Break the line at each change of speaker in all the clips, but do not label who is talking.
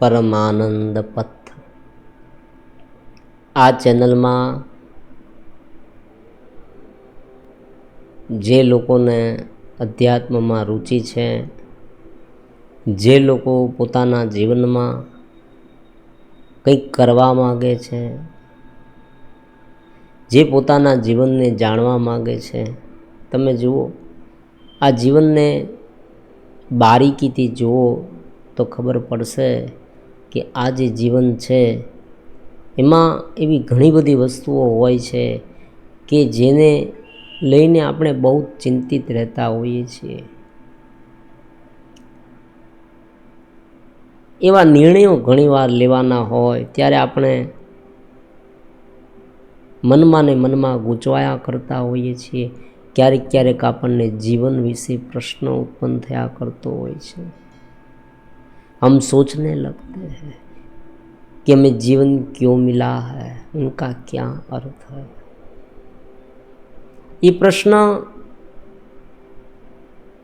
પરમાનંદ પથ. આ ચેનલમાં જે લોકોને અધ્યાત્મમાં રુચિ છે, જે લોકો પોતાના જીવનમાં કંઈક કરવા માગે છે, જે પોતાના જીવનને જાણવા માગે છે, તમે જુઓ આ જીવનને બારીકીથી જુઓ તો ખબર પડશે કે આ જે જીવન છે એમાં એવી ઘણી બધી વસ્તુઓ હોય છે કે જેને લઈને આપણે બહુ ચિંતિત રહેતા હોઈએ છીએ. એવા નિર્ણયો ઘણીવાર લેવાના હોય ત્યારે આપણે મનમાં ને મનમાં ગૂંચવાયા કરતા હોઈએ છીએ. ક્યારેક ક્યારેક આપણને જીવન વિશે પ્રશ્ન ઉત્પન્ન થયા કરતો હોય છે. हम सोचने लगते हैं कि हमें जीवन क्यों मिला है, उनका क्या अर्थ है. ये प्रश्न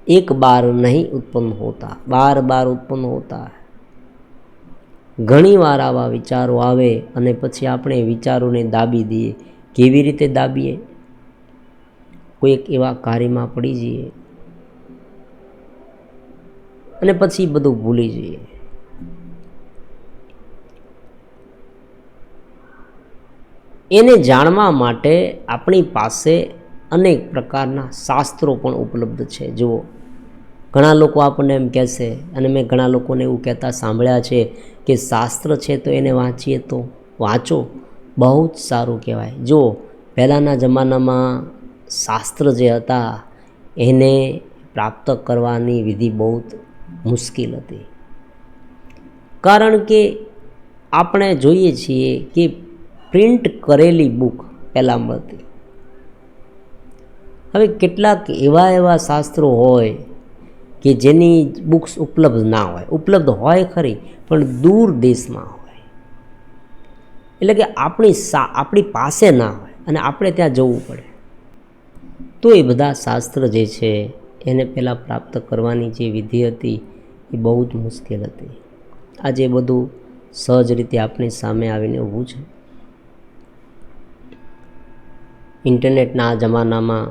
एक बार नहीं उत्पन्न होता, बार बार उत्पन्न होता है. ઘણી વાર આવા વિચારો આવે અને પછી આપણે વિચારોને દાબી દઈએ. કેવી રીતે દાબીએ? કોઈ એક એવા કાર્યમાં પડી જઈએ અને પછી બધું ભૂલી જઈએ. એને જાણવા માટે આપણી પાસે અનેક પ્રકારના શાસ્ત્રો પણ ઉપલબ્ધ છે. જુઓ, ઘણા લોકો આપણને એમ કહેશે, અને મેં ઘણા લોકોને એવું કહેતા સાંભળ્યા છે કે શાસ્ત્ર છે તો એને વાંચીએ તો વાંચો, બહુ જ સારું કહેવાય. જુઓ, પહેલાંના જમાનામાં શાસ્ત્ર જે હતા એને પ્રાપ્ત કરવાની વિધિ બહુ મુશ્કેલ હતી. કારણ કે આપણે જોઈએ છીએ કે પ્રિન્ટ કરેલી બુક પહેલાં મળતી. હવે કેટલાક એવા શાસ્ત્રો હોય કે જેની બુક્સ ઉપલબ્ધ ના હોય, ઉપલબ્ધ હોય ખરી પણ દૂર દેશમાં હોય, એટલે કે આપણી પાસે ના હોય અને આપણે ત્યાં જવું પડે. તો એ બધા શાસ્ત્ર જે છે એને પહેલાં પ્રાપ્ત કરવાની જે વિધિ હતી એ બહુ જ મુશ્કેલ હતી. આજે બધું સહજ રીતે આપણી સામે આવીને ઊભું છે. ઇન્ટરનેટના જમાનામાં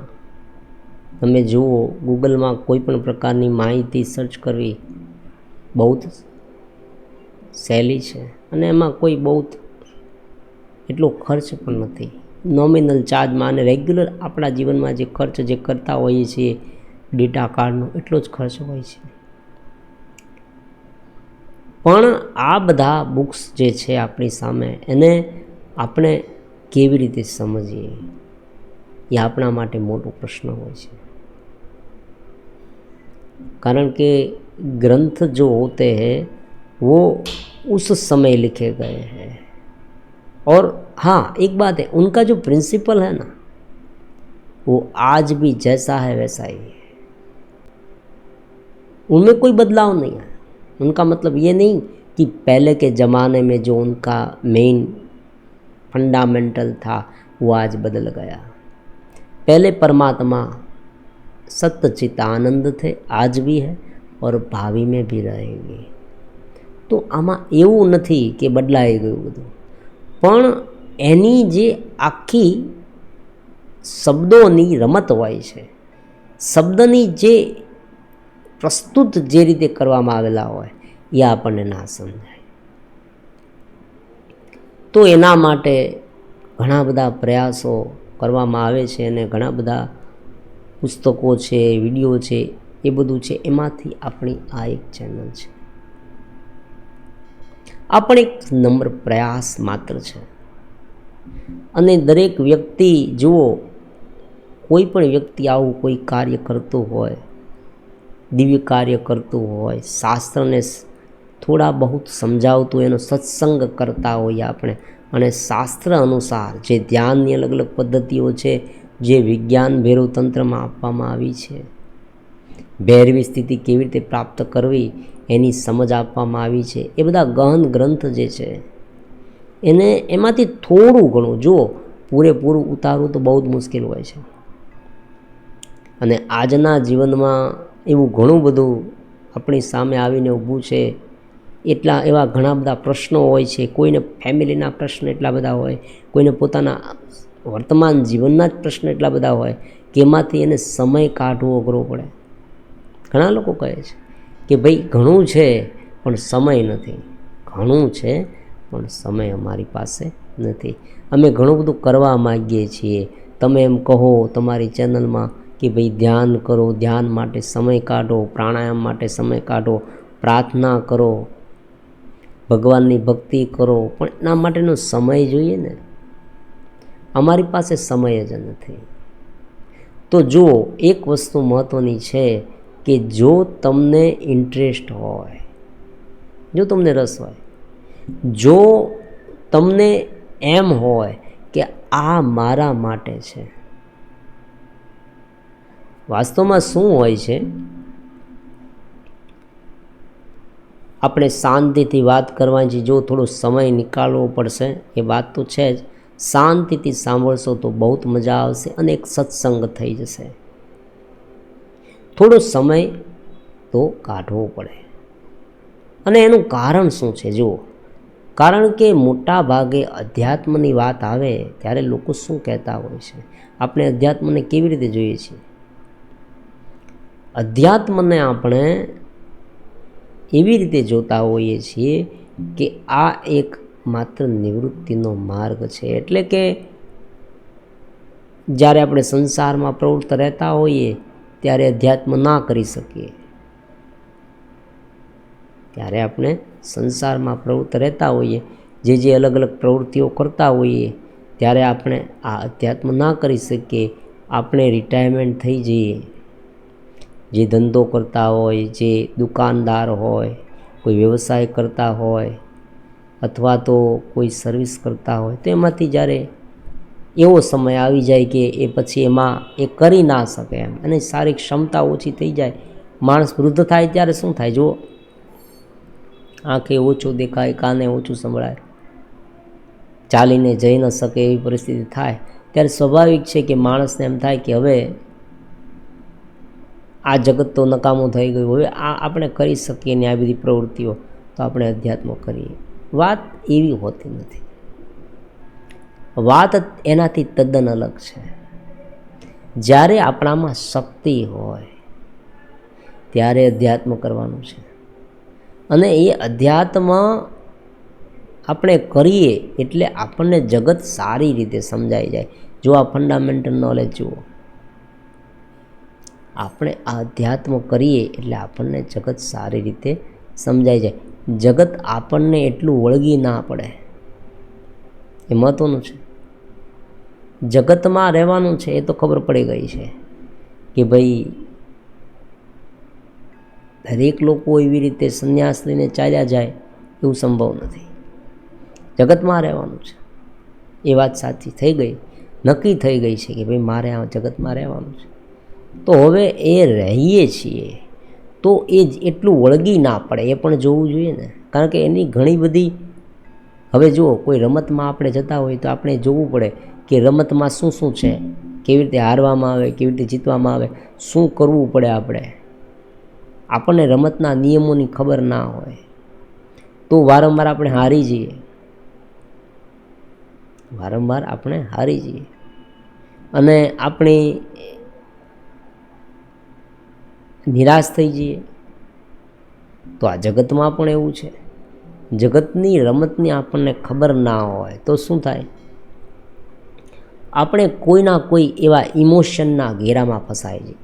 તમે જુઓ, ગૂગલમાં કોઈ પણ પ્રકારની માહિતી સર્ચ કરવી બહુ જ સહેલી છે અને એમાં કોઈ બહુ એટલો ખર્ચ પણ નથી. નોમિનલ ચાર્જમાં અને રેગ્યુલર આપણા જીવનમાં જે ખર્ચ જે કરતા હોઈએ છીએ ડેટા કાર્ડનો, એટલો જ ખર્ચ હોય છે. પણ આ બધા બુક્સ જે છે આપણી સામે, એને આપણે કેવી રીતે સમજીએ એ આપણા માટે મોટો પ્રશ્ન હોય છે. कारण कि ग्रंथ जो होते हैं वो उस समय लिखे गए हैं. और हाँ, एक बात है, उनका जो प्रिंसिपल है ना वो आज भी जैसा है वैसा ही है. उनमें कोई बदलाव नहीं है. उनका मतलब ये नहीं कि पहले के ज़माने में जो उनका मेन फंडामेंटल था वो आज बदल गया. पहले परमात्मा सत्चित आनंद थे, आज भी है और भावी में भी रहेंगे. તો આમાં એવું નથી કે બદલાઈ ગયું બધું, પણ એની જે આખી શબ્દોની રમત હોય છે, શબ્દની જે પ્રસ્તુત જે રીતે કરવામાં આવેલા હોય એ આપણને ના સમજાય. તો એના માટે ઘણા બધા પ્રયાસો કરવામાં આવે છે અને ઘણા બધા પુસ્તકો છે, વિડીયો છે, એ બધું છે. એમાંથી આપણી આ એક ચેનલ છે. આ પણ એક નમ્ર પ્રયાસ માત્ર છે. અને દરેક વ્યક્તિ, જુઓ, કોઈ પણ વ્યક્તિ આવું કોઈ કાર્ય કરતું હોય, દિવ્ય કાર્ય કરતું હોય, શાસ્ત્રને થોડા બહુ સમજાવતું, એનો સત્સંગ કરતા હોઈએ આપણે, અને શાસ્ત્ર અનુસાર જે ધ્યાનની અલગ અલગ પદ્ધતિઓ છે, જે વિજ્ઞાન ભૈરવ તંત્રમાં આપવામાં આવી છે, ભૈરવી સ્થિતિ કેવી રીતે પ્રાપ્ત કરવી એની સમજ આપવામાં આવી છે, એ બધા ગહન ગ્રંથ જે છે એને એમાંથી થોડું ઘણું, જુઓ, પૂરેપૂરું ઉતારવું તો બહુ જ મુશ્કેલ હોય છે. અને આજના જીવનમાં એવું ઘણું બધું આપણી સામે આવીને ઊભું છે એટલા એવા ઘણા બધા પ્રશ્નો હોય છે, કોઈને ફેમિલીના પ્રશ્ન એટલા બધા હોય, કોઈને પોતાના વર્તમાન જીવનના જ પ્રશ્ન એટલા બધા હોય કે એમાંથી એને સમય કાઢવો અઘરો પડે. ઘણા લોકો કહે છે કે ભાઈ ઘણું છે પણ સમય નથી, ઘણું છે પણ સમય અમારી પાસે નથી. અમે ઘણું બધું કરવા માગીએ છીએ, તમે એમ કહો તમારી ચેનલમાં કે ભાઈ ધ્યાન કરો, ધ્યાન માટે સમય કાઢો, પ્રાણાયામ માટે સમય કાઢો, પ્રાર્થના કરો, ભગવાનની ભક્તિ કરો, પણ એના માટેનો સમય જોઈએ ને. અમારી પાસે સમય જ નથી. તો જુઓ, એક વસ્તુ મહત્ત્વની છે કે જો તમને ઇન્ટરેસ્ટ હોય, જો તમને રસ હોય, જો તમને એમ હોય કે આ મારા માટે છે. વાસ્તવમાં શું હોય છે, આપણે શાંતિથી વાત કરવાની છે. જો થોડો સમય નીકાળવો પડશે, એ વાત તો છે જ. શાંતિથી સાંભળશો તો બહુ મજા આવશે અને એક સત્સંગ થઈ જશે. થોડો સમય તો કાઢવો પડે. અને એનું કારણ શું છે જુઓ, કારણ કે મોટા ભાગે અધ્યાત્મની વાત આવે ત્યારે લોકો શું કહેતા હોય છે, આપણે અધ્યાત્મને કેવી રીતે જોઈએ છીએ? અધ્યાત્મને આપણે એવી રીતે જોતા હોઈએ છીએ કે આ એક માત્ર નિવૃત્તિનો માર્ગ છે. એટલે કે જ્યારે આપણે સંસારમાં પ્રવૃત્ત રહેતા હોઈએ ત્યારે અધ્યાત્મ ના કરી શકીએ, ત્યારે આપણે સંસારમાં પ્રવૃત્ત રહેતા હોઈએ, જે અલગ અલગ પ્રવૃત્તિઓ કરતા હોઈએ, ત્યારે આપણે આ અધ્યાત્મ ના કરી શકીએ. આપણે રિટાયરમેન્ટ થઈ જઈએ. જે ધંધો કરતા હોય, જે દુકાનદાર હોય, કોઈ વ્યવસાય કરતા હોય, અથવા તો કોઈ સર્વિસ કરતા હોય, તો એમાંથી જ્યારે એવો સમય આવી જાય કે એ પછી એમાં એ કરી ના શકે એમ, અને શારીરિક ક્ષમતા ઓછી થઈ જાય, માણસ વૃદ્ધ થાય ત્યારે શું થાય જુઓ, આંખે ઓછું દેખાય, કાને ઓછું સંભળાય, ચાલીને જઈ ન શકે એવી પરિસ્થિતિ થાય, ત્યારે સ્વાભાવિક છે કે માણસને એમ થાય કે હવે આ જગત તો નકામું થઈ ગયું, હવે આ આપણે કરી શકીએ ને આ બધી પ્રવૃત્તિઓ, તો આપણે અધ્યાત્મ કરીએ. વાત એવી હોતી નથી. વાત એનાથી તદ્દન અલગ છે. જ્યારે આપણામાં શક્તિ હોય ત્યારે અધ્યાત્મ કરવાનું છે. અને એ અધ્યાત્મ આપણે કરીએ એટલે આપણને જગત સારી રીતે સમજાઈ જાય. જો આ ફંડામેન્ટલ નોલેજ જુઓ, આપણે આ અધ્યાત્મ કરીએ એટલે આપણને જગત સારી રીતે સમજાઈ જાય. જગત આપણને એટલું વળગી ના પડે, એ મહત્ત્વનું છે. જગતમાં રહેવાનું છે એ તો ખબર પડી ગઈ છે કે ભાઈ દરેક લોકો એવી રીતે સંન્યાસ લઈને ચાલ્યા જાય એવું સંભવ નથી. જગતમાં રહેવાનું છે એ વાત સાચી થઈ ગઈ, નક્કી થઈ ગઈ છે કે ભાઈ મારે આ જગતમાં રહેવાનું છે. તો હવે એ રહીએ છીએ તો એ જ એટલું વળગી ના પડે એ પણ જોવું જોઈએ ને. કારણ કે એની ઘણી બધી, હવે જુઓ, કોઈ રમતમાં આપણે જતા હોય તો આપણે જોવું પડે કે રમતમાં શું શું છે, કેવી રીતે હારવામાં આવે, કેવી રીતે જીતવામાં આવે, શું કરવું પડે. આપણને રમતના નિયમોની ખબર ના હોય તો વારંવાર આપણે હારી જઈએ, અને આપણી નિરાશ થઈ જઈએ. તો આ જગતમાં પણ એવું છે. જગતની રમતની આપણને ખબર ના હોય તો શું થાય, આપણે કોઈના કોઈ એવા ઇમોશનના ઘેરામાં ફસાઈ જઈએ.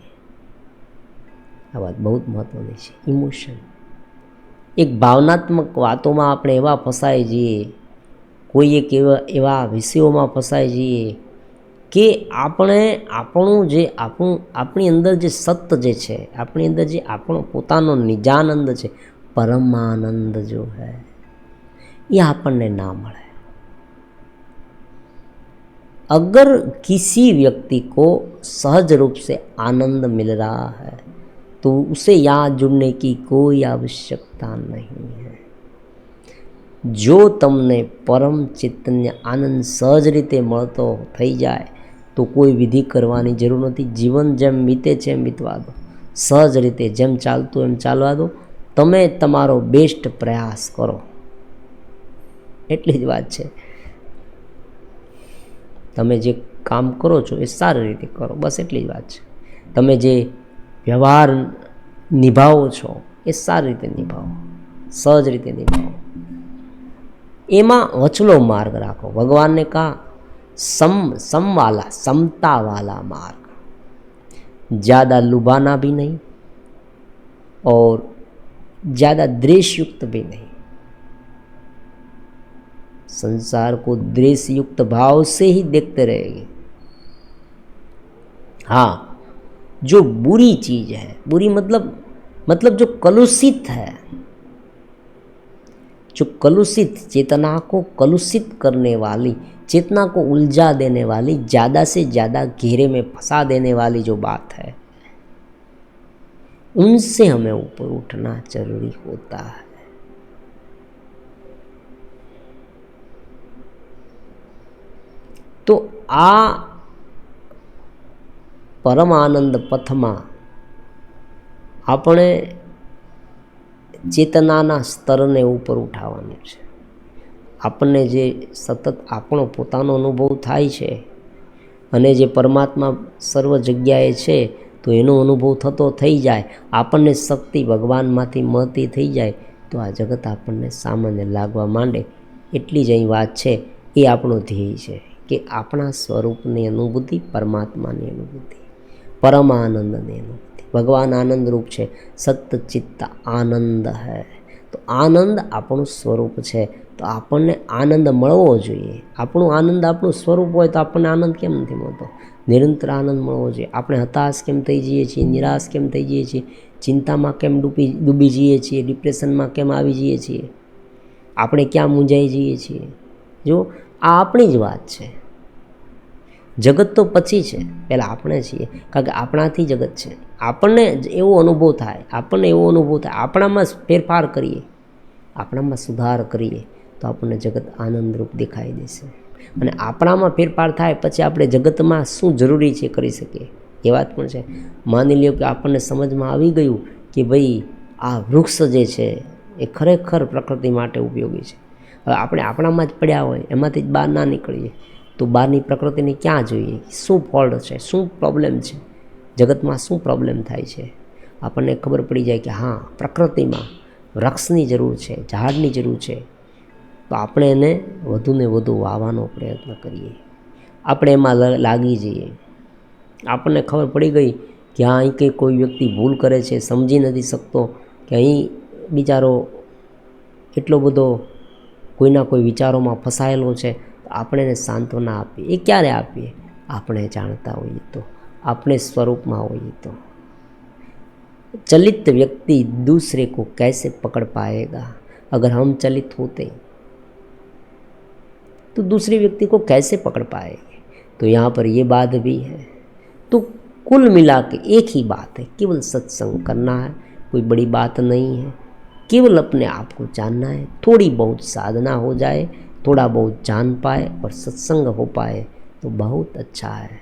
આ વાત બહુ જ મહત્ત્વની છે. ઇમોશન, એક ભાવનાત્મક વાતોમાં આપણે એવા ફસાઈ જઈએ, કોઈ એક એવા વિષયોમાં ફસાઈ જઈએ કે આપણે આપણી અંદર જે સત્ય જે છે, આપણી અંદર જે આપણો પોતાનો નિજાનંદ છે, પરમાનંદ જો હૈ, ये આપણને ના મળે. अगर किसी व्यक्ति को सहज रूप से आनंद मिल रहा है तो उसे यहाँ जुड़ने की कोई आवश्यकता नहीं है. જો તમને પરમ ચૈતન્ય આનંદ સહજ રીતે મળતો થઈ જાય તો કોઈ વિધિ કરવાની જરૂર નથી. જીવન જેમ વીતે છે એમ વીતવા દો, સહજ રીતે જેમ ચાલતું એમ ચાલવા દો. તમે તમારો બેસ્ટ પ્રયાસ કરો, એટલી જ વાત છે. તમે જે કામ કરો છો એ સારી રીતે કરો, બસ એટલી જ વાત છે. તમે જે વ્યવહાર નિભાવો છો એ સારી રીતે નિભાવો, સહજ રીતે નિભાવો. એમાં વચલો માર્ગ રાખો. ભગવાનને કહા समवाला समता वाला मार्ग, ज़्यादा लुभाना भी नहीं और ज़्यादा द्वेष युक्त भी नहीं. संसार को द्वेष युक्त भाव से ही देखते रहेंगे. हाँ, जो बुरी चीज है, बुरी मतलब जो कलुषित है, जो कलुषित, चेतना को कलुषित करने वाली, चेतना को उलझा देने वाली, ज़्यादा से ज़्यादा घेरे में फंसा देने वाली जो बात है, उनसे हमें ऊपर उठना जरूरी होता है. तो आ परमानंद पथમાં આપણે ચેતનાના સ્તરને ઉપર ઉઠાવવાનું છે. આપણને જે સતત આપણો પોતાનો અનુભવ થાય છે અને જે પરમાત્મા સર્વ જગ્યાએ છે તો એનો અનુભવ થતો થઈ જાય, આપણને શક્તિ ભગવાનમાંથી મળતી થઈ જાય, તો આ જગત આપણને સામાન્ય લાગવા માંડે. એટલી જ અહીં વાત છે. એ આપણો ધ્યેય છે કે આપણા સ્વરૂપની અનુભૂતિ, પરમાત્માની અનુભૂતિ, પરમાનંદની અનુભૂતિ. ભગવાન આનંદ રૂપ છે, સતચિત્ત આનંદ હૈ. તો આનંદ આપણું સ્વરૂપ છે, તો આપણને આનંદ મળવો જોઈએ. આપણું આનંદ આપણું સ્વરૂપ હોય તો આપણને આનંદ કેમ નથી મળતો? નિરંતર આનંદ મળવો જોઈએ. આપણે હતાશ કેમ થઈ જઈએ છીએ, નિરાશ કેમ થઈ જઈએ છીએ, ચિંતામાં કેમ ડૂબી જઈએ છીએ, ડિપ્રેશનમાં કેમ આવી જઈએ છીએ, આપણે ક્યાં મૂંઝાઈ જઈએ છીએ? જો આ આપણી જ વાત છે. જગત તો પછી છે, પહેલાં આપણે છીએ, કારણ કે આપણાથી જગત છે. આપણને એવો અનુભવ થાય, આપણામાં ફેરફાર કરીએ, આપણામાં સુધાર કરીએ તો આપણને જગત આનંદરૂપ દેખાઈ દેશે. અને આપણામાં ફેરફાર થાય પછી આપણે જગતમાં શું જરૂરી છે કરી શકીએ, એ વાત પણ છે. માની લ્યો કે આપણને સમજમાં આવી ગયું કે ભાઈ આ વૃક્ષ જે છે એ ખરેખર પ્રકૃતિ માટે ઉપયોગી છે. હવે આપણે આપણામાં જ પડ્યા હોય, એમાંથી જ બહાર ના નીકળીએ તો બહારની પ્રકૃતિને ક્યાં જોઈએ? શું ફોલ્ટ છે, શું પ્રોબ્લેમ છે, જગતમાં શું પ્રોબ્લેમ થાય છે? આપણને ખબર પડી જાય કે હા, પ્રકૃતિમાં વૃક્ષની જરૂર છે, ઝાડની જરૂર છે, તો આપણે એને વધુને વધુ વાવવાનો પ્રયત્ન કરીએ, આપણે એમાં લાગી જઈએ. આપણને ખબર પડી ગઈ કે હા, અહીં કંઈ કોઈ વ્યક્તિ ભૂલ કરે છે, સમજી નથી શકતો, કે અહીં બિચારો એટલો બધો કોઈના કોઈ વિચારોમાં ફસાયેલો છે, તો આપણે એને સાંત્વના આપીએ. એ ક્યારે આપીએ? આપણે જાણતા હોઈએ તો, આપણે સ્વરૂપમાં હોઈએ તો. चलित व्यक्ति दूसरे को कैसे पकड़ पाएगा? अगर हम चलित होते तो दूसरे व्यक्ति को कैसे पकड़ पाएंगे? तो यहाँ पर ये बात भी है. तो कुल मिला के एक ही बात है, केवल सत्संग करना है, कोई बड़ी बात नहीं है. केवल अपने आप को जानना है, थोड़ी बहुत साधना हो जाए, थोड़ा बहुत जान पाए और सत्संग हो पाए तो बहुत अच्छा है.